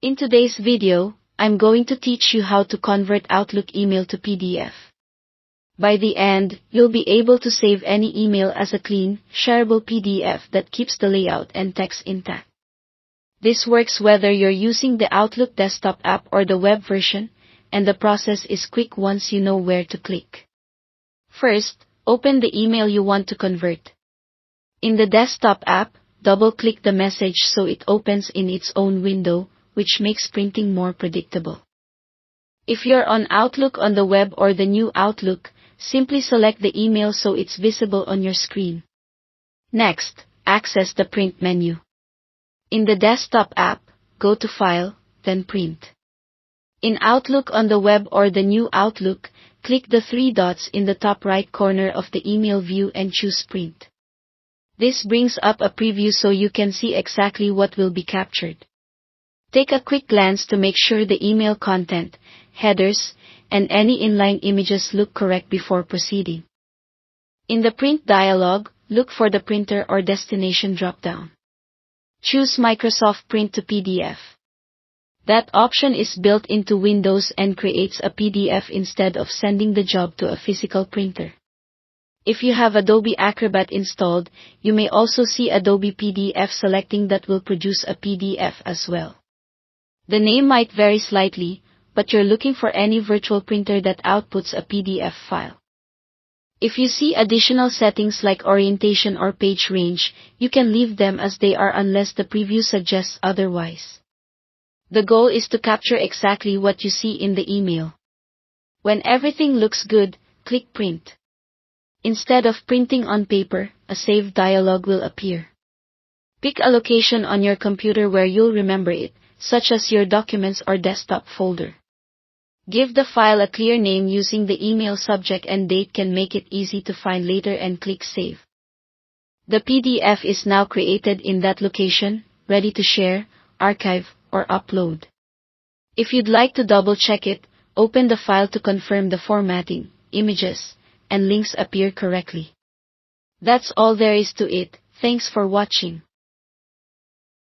In today's video, I'm going to teach you how to convert Outlook email to PDF. By the end, you'll be able to save any email as a clean, shareable PDF that keeps the layout and text intact. This works whether you're using the Outlook desktop app or the web version, and the process is quick once you know where to click. First, open the email you want to convert. In the desktop app, double-click the message so it opens in its own window, which makes printing more predictable. If you're on Outlook on the web or the new Outlook, simply select the email so it's visible on your screen. Next, access the Print menu. In the desktop app, go to File, then Print. In Outlook on the web or the new Outlook, click the three dots in the top right corner of the email view and choose Print. This brings up a preview so you can see exactly what will be captured. Take a quick glance to make sure the email content, headers, and any inline images look correct before proceeding. In the Print dialog, look for the printer or destination dropdown. Choose Microsoft Print to PDF. That option is built into Windows and creates a PDF instead of sending the job to a physical printer. If you have Adobe Acrobat installed, you may also see Adobe PDF selecting that will produce a PDF as well. The name might vary slightly, but you're looking for any virtual printer that outputs a PDF file. If you see additional settings like orientation or page range, you can leave them as they are unless the preview suggests otherwise. The goal is to capture exactly what you see in the email. When everything looks good, click Print. Instead of printing on paper, a Save dialog will appear. Pick a location on your computer where you'll remember it, such as your documents or desktop folder. Give the file a clear name using the email subject and date can make it easy to find later and click Save. The PDF is now created in that location, ready to share, archive, or upload. If you'd like to double-check it, open the file to confirm the formatting, images, and links appear correctly. That's all there is to it. Thanks for watching.